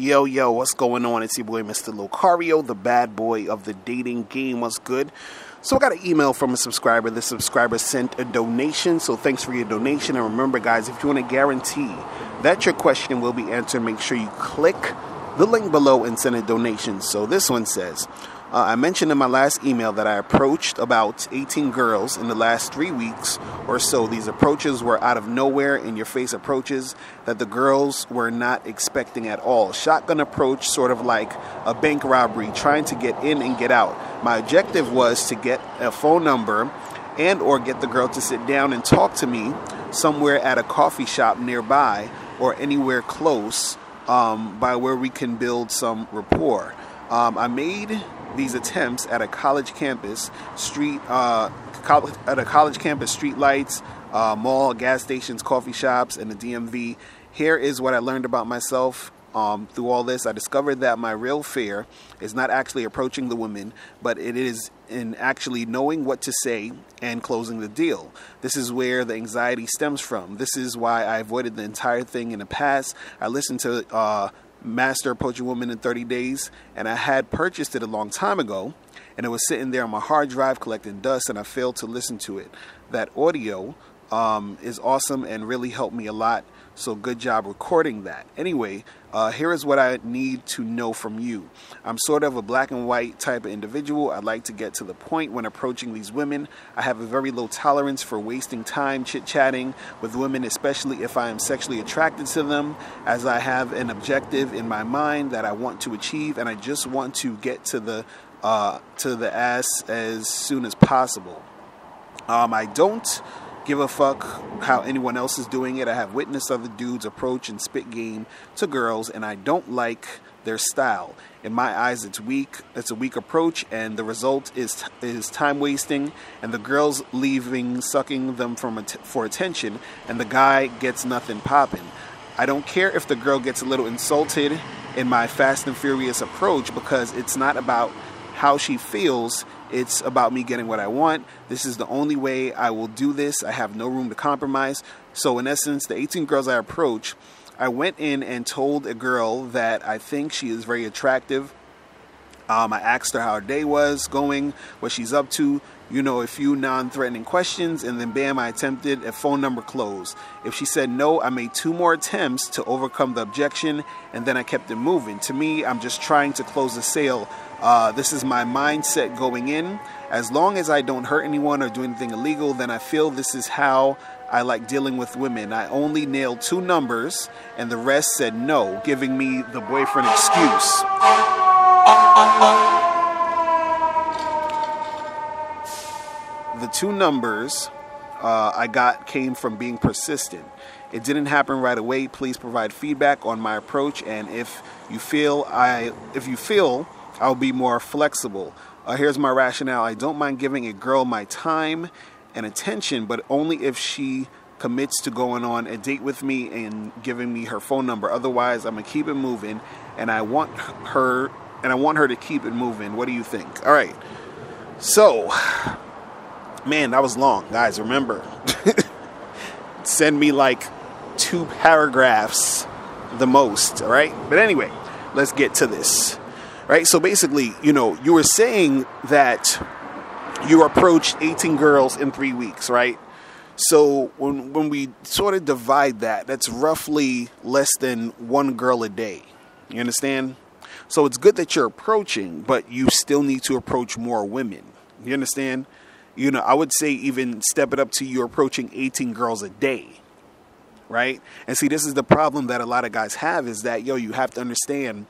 Yo, yo, what's going on? It's your boy, Mr. Locario, the bad boy of the dating game. What's good? So I got an email from a subscriber. The subscriber sent a donation, so thanks for your donation. And remember, guys, if you want to guarantee that your question will be answered, make sure you click the link below and send a donation. So this one says, I mentioned in my last email that I approached about 18 girls in the last 3 weeks or so. These approaches were out of nowhere, in-your-face approaches that the girls were not expecting at all. Shotgun approach, sort of like a bank robbery, trying to get in and get out. My objective was to get a phone number and or get the girl to sit down and talk to me somewhere at a coffee shop nearby or anywhere close by where we can build some rapport. I made these attempts at a college campus, street lights, mall, gas stations, coffee shops, and the DMV. Here is what I learned about myself through all this. I discovered that my real fear is not actually approaching the women, but it is in actually knowing what to say and closing the deal. This is where the anxiety stems from. This is why I avoided the entire thing in the past. I listened to Master Approaching Woman in 30 Days, and I had purchased it a long time ago, and it was sitting there on my hard drive collecting dust, and I failed to listen to it. That audio is awesome and really helped me a lot, so good job recording that. Anyway, here is what I need to know from you. I'm sort of a black and white type of individual. I like to get to the point when approaching these women. I have a very low tolerance for wasting time chit-chatting with women, especially if I am sexually attracted to them, as I have an objective in my mind that I want to achieve, and I just want to get to the ass as soon as possible. I don't give a fuck how anyone else is doing it. I have witnessed other dudes approach and spit game to girls, and I don't like their style. In my eyes, it's weak. It's a weak approach, and the result is time wasting, and the girls leaving, sucking them for attention, and the guy gets nothing popping. I don't care if the girl gets a little insulted in my fast and furious approach, because it's not about how she feels. It's about me getting what I want. This is the only way I will do this. I have no room to compromise. So in essence, the 18 girls I approach, I went in and told a girl that I think she is very attractive. I asked her how her day was going, what she's up to, a few non-threatening questions, and then bam, I attempted a phone number close. If she said no, I made 2 more attempts to overcome the objection, and then I kept it moving. To me, I'm just trying to close the sale. This is my mindset going in. As long as I don't hurt anyone or do anything illegal, then I feel this is how I like dealing with women. I only nailed 2 numbers, and the rest said no, giving me the boyfriend excuse. The 2 numbers I got came from being persistent. It didn't happen right away. Please provide feedback on my approach, and if you feel I'll be more flexible. Here's my rationale. I don't mind giving a girl my time and attention, but only if she commits to going on a date with me and giving me her phone number. Otherwise, I'm gonna keep it moving, and I want her to keep it moving. What do you think? All right. So, man, that was long, guys. Remember, send me like 2 paragraphs the most. All right. But anyway, let's get to this. Right, so basically, you were saying that you approached 18 girls in 3 weeks, right? So when we sort of divide that, that's roughly less than 1 girl a day. You understand? So it's good that you're approaching, but you still need to approach more women. You understand? I would say even step it up to you're approaching 18 girls a day, right? And see, this is the problem that a lot of guys have, is that, you have to understand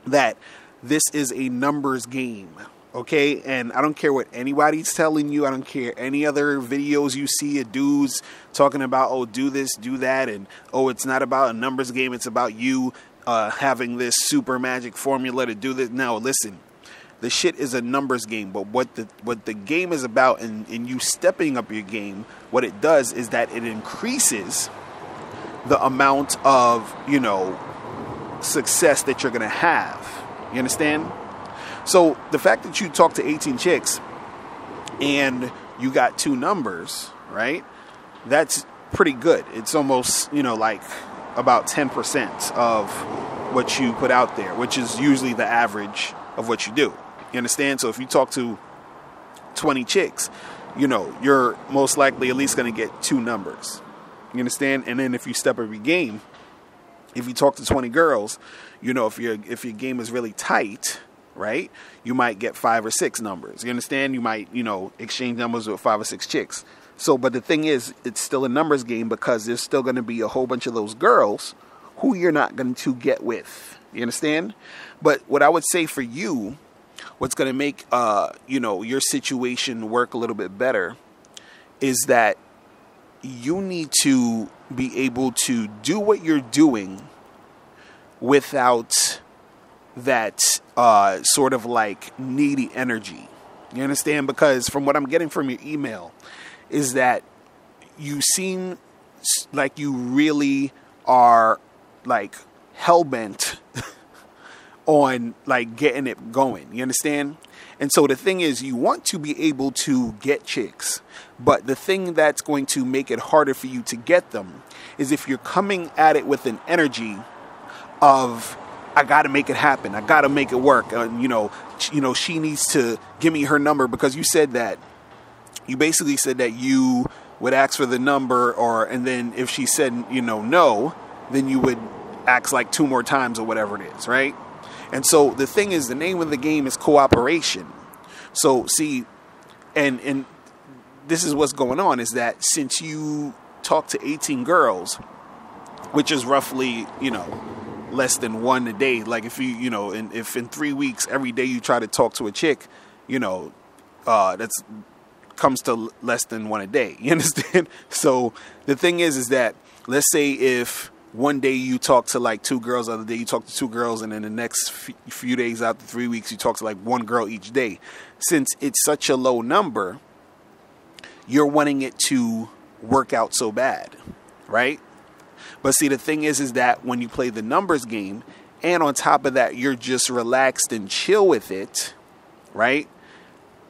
that this is a numbers game, okay? And I don't care what anybody's telling you. I don't care any other videos you see of dudes talking about, oh, do this, do that, and, oh, it's not about a numbers game. It's about you having this super magic formula to do this. Now, listen, the shit is a numbers game, but what the game is about, and you stepping up your game, what it does is that it increases the amount of, success that you're going to have. You understand? So the fact that you talk to 18 chicks and you got 2 numbers, right? That's pretty good. It's almost, like about 10% of what you put out there, which is usually the average of what you do. You understand? So if you talk to 20 chicks, you're most likely at least going to get 2 numbers. You understand? And then if you step up your game, if you talk to 20 girls, if your game is really tight, right, you might get 5 or 6 numbers. You understand? You might, exchange numbers with 5 or 6 chicks. So, but the thing is, it's still a numbers game because there's still going to be a whole bunch of those girls who you're not going to get with. You understand? But what I would say for you, what's going to make, your situation work a little bit better is that you need to be able to do what you're doing without that sort of like needy energy. You understand? Because from what I'm getting from your email is that you seem like you really are like hell-bent on like getting it going. You understand? And so the thing is, you want to be able to get chicks, but the thing that's going to make it harder for you to get them is if you're coming at it with an energy of, I got to make it happen, I got to make it work, she needs to give me her number, because you basically said that you would ask for the number, and then if she said no, then you would ask like 2 more times or whatever it is, right? And so the thing is, the name of the game is cooperation. So see, and this is what's going on, is that since you talk to 18 girls, which is roughly, less than 1 a day, like if if in 3 weeks, every day you try to talk to a chick, that's comes to less than 1 a day. You understand? So the thing is that, let's say if one day you talk to like 2 girls, the other day you talk to 2 girls, and then the next few days after 3 weeks you talk to like 1 girl each day. Since it's such a low number, you're wanting it to work out so bad, right? But see, the thing is that when you play the numbers game, and on top of that you're just relaxed and chill with it, right?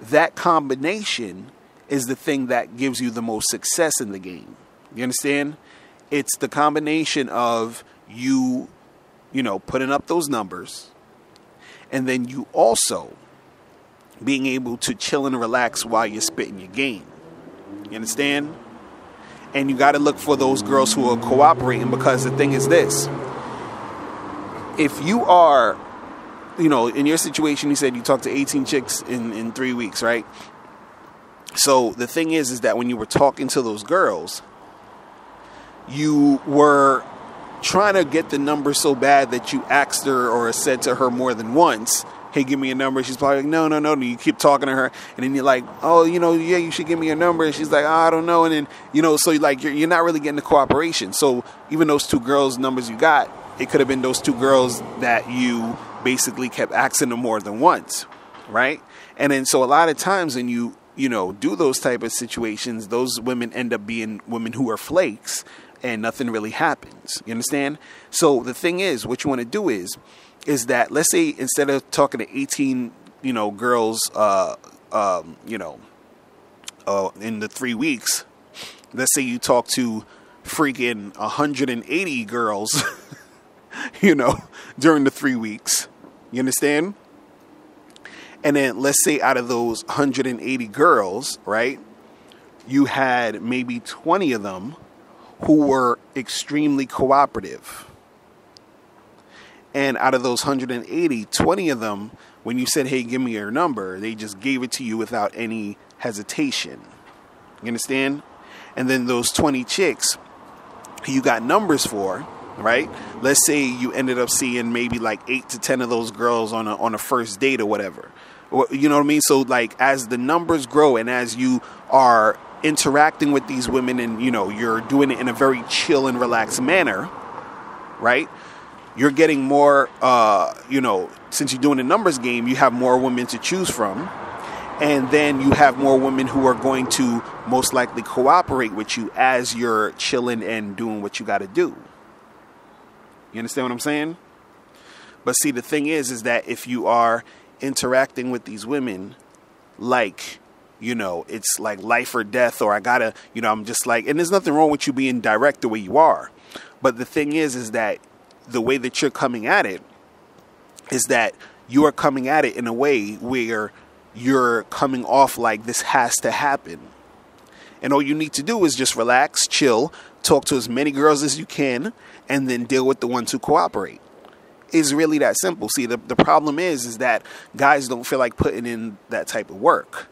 That combination is the thing that gives you the most success in the game. You understand? It's the combination of you putting up those numbers, and then you also being able to chill and relax while you're spitting your game. You understand? And you got to look for those girls who are cooperating, because the thing is this. If you are, in your situation, you said you talked to 18 chicks in 3 weeks, right? So the thing is that when you were talking to those girls, you were trying to get the number so bad that you asked her or said to her more than once, hey, give me a number. She's probably like, no. And you keep talking to her, and then you're like, oh, yeah, you should give me a number. And she's like, oh, I don't know. And then, so you're not really getting the cooperation. So even those 2 girls' numbers you got, it could have been those 2 girls that you basically kept asking them more than once, right? And then so a lot of times when you do those type of situations, those women end up being women who are flakes, and nothing really happens. You understand? So the thing is, what you want to do is that, let's say instead of talking to 18, girls, in the 3 weeks, let's say you talk to freaking 180 girls, during the 3 weeks. You understand? And then let's say out of those 180 girls, right, you had maybe 20 of them who were extremely cooperative. And out of those 180, 20 of them, when you said, hey, give me your number, they just gave it to you without any hesitation. You understand? And then those 20 chicks who you got numbers for, right? Let's say you ended up seeing maybe like 8 to 10 of those girls on a first date or whatever. You know what I mean? So like as the numbers grow and as you are interacting with these women and, you're doing it in a very chill and relaxed manner, right? You're getting more, since you're doing a numbers game, you have more women to choose from. And then you have more women who are going to most likely cooperate with you as you're chilling and doing what you got to do. You understand what I'm saying? But see, the thing is that if you are interacting with these women like it's like life or death, or I gotta, I'm just like, and there's nothing wrong with you being direct the way you are. But the thing is that the way that you're coming at it is that you are coming at it in a way where you're coming off like this has to happen. And all you need to do is just relax, chill, talk to as many girls as you can, and then deal with the ones who cooperate. It's really that simple. See, the problem is that guys don't feel like putting in that type of work.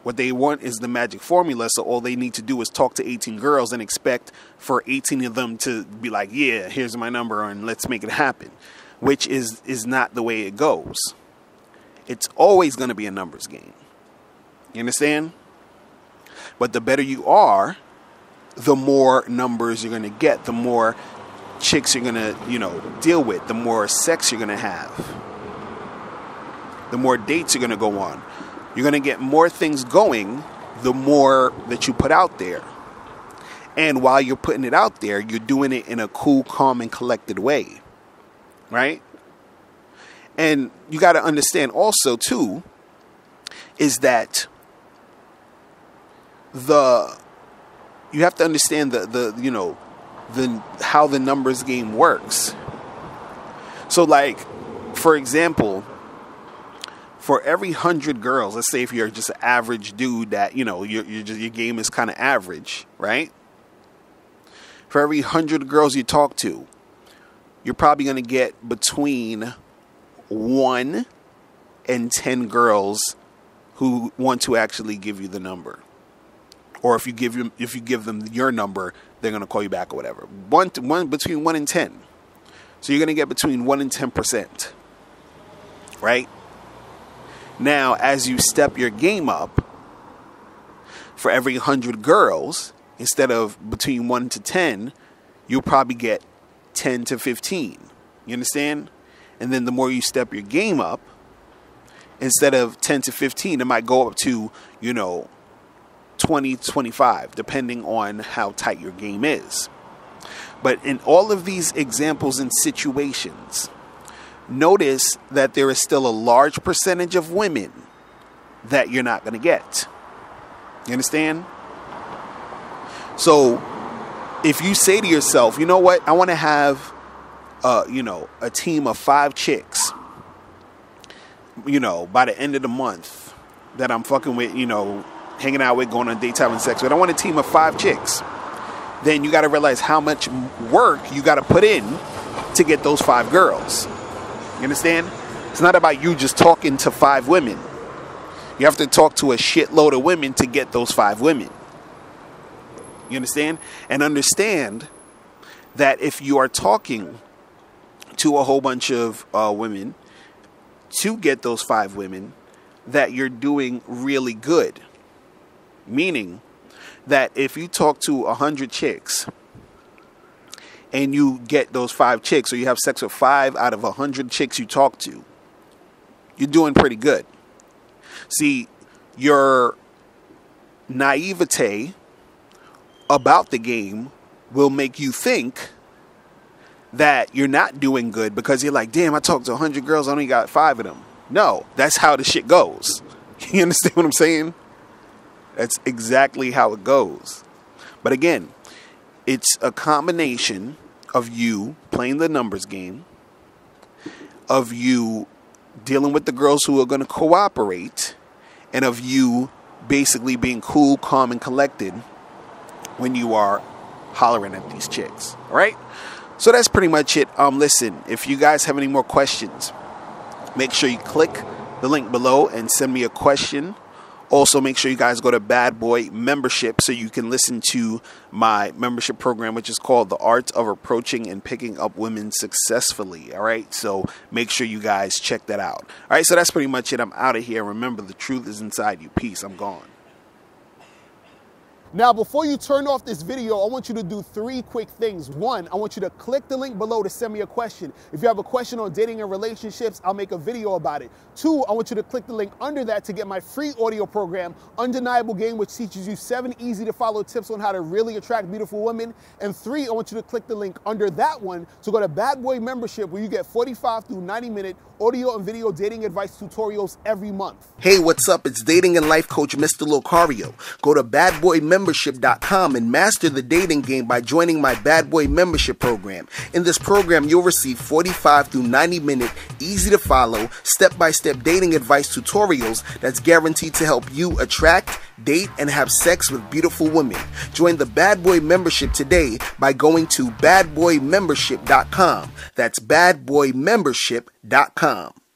What they want is the magic formula, so all they need to do is talk to 18 girls and expect for 18 of them to be like, yeah, here's my number and let's make it happen, which is not the way it goes. It's always going to be a numbers game. You understand? But the better you are, the more numbers you're going to get, the more chicks you're going to, deal with, the more sex you're going to have, the more dates you're going to go on. You're going to get more things going the more that you put out there. And while you're putting it out there, you're doing it in a cool, calm, and collected way. Right? And you got to understand also, too, is that you have to understand how the numbers game works. So, like, for example, for every 100 girls, let's say if you're just an average dude that, your game is kind of average, right? For every 100 girls you talk to, you're probably going to get between 1 and 10 girls who want to actually give you the number. Or if you give them your number, they're going to call you back or whatever. Between 1 and 10. So you're going to get between 1 and 10%. Right? Now, as you step your game up, for every 100 girls, instead of between 1 to 10, you'll probably get 10 to 15. You understand? And then the more you step your game up, instead of 10 to 15, it might go up to, 20, 25, depending on how tight your game is. But in all of these examples and situations, notice that there is still a large percentage of women that you're not going to get. You understand? So if you say to yourself, you know what, I want to have, a team of 5 chicks, by the end of the month that I'm fucking with, hanging out with, going on daytime and sex with. I want a team of 5 chicks. Then you got to realize how much work you got to put in to get those 5 girls. You understand? It's not about you just talking to 5 women. You have to talk to a shitload of women to get those 5 women. You understand? And understand that if you are talking to a whole bunch of women to get those 5 women, that you're doing really good. Meaning that if you talk to 100 chicks and you get those 5 chicks, or you have sex with 5 out of 100 chicks you talk to, you're doing pretty good. See, your naivete about the game will make you think that you're not doing good because you're like, damn, I talked to 100 girls, I only got 5 of them. No, that's how the shit goes. You understand what I'm saying? That's exactly how it goes. But again, it's a combination of you playing the numbers game, of you dealing with the girls who are going to cooperate, and of you basically being cool, calm, and collected when you are hollering at these chicks. All right? So that's pretty much it. Listen, if you guys have any more questions, make sure you click the link below and send me a question. Also, make sure you guys go to Bad Boy Membership so you can listen to my membership program, which is called The Art of Approaching and Picking Up Women Successfully. All right, so make sure you guys check that out. All right, so that's pretty much it. I'm out of here. Remember, the truth is inside you. Peace. I'm gone. Now, before you turn off this video, I want you to do 3 quick things. 1, I want you to click the link below to send me a question. If you have a question on dating and relationships, I'll make a video about it. 2, I want you to click the link under that to get my free audio program, Undeniable Game, which teaches you 7 easy to follow tips on how to really attract beautiful women. And 3, I want you to click the link under that one to go to Bad Boy Membership, where you get 45 through 90-minute audio and video dating advice tutorials every month. Hey, what's up? It's dating and life coach Mr. Locario. Go to badboymembership.com and master the dating game by joining my Bad Boy Membership program. In this program, you'll receive 45 through 90-minute, easy to follow, step-by-step dating advice tutorials that's guaranteed to help you attract, date, and have sex with beautiful women. Join the Bad Boy Membership today by going to badboymembership.com. That's badboymembership.com.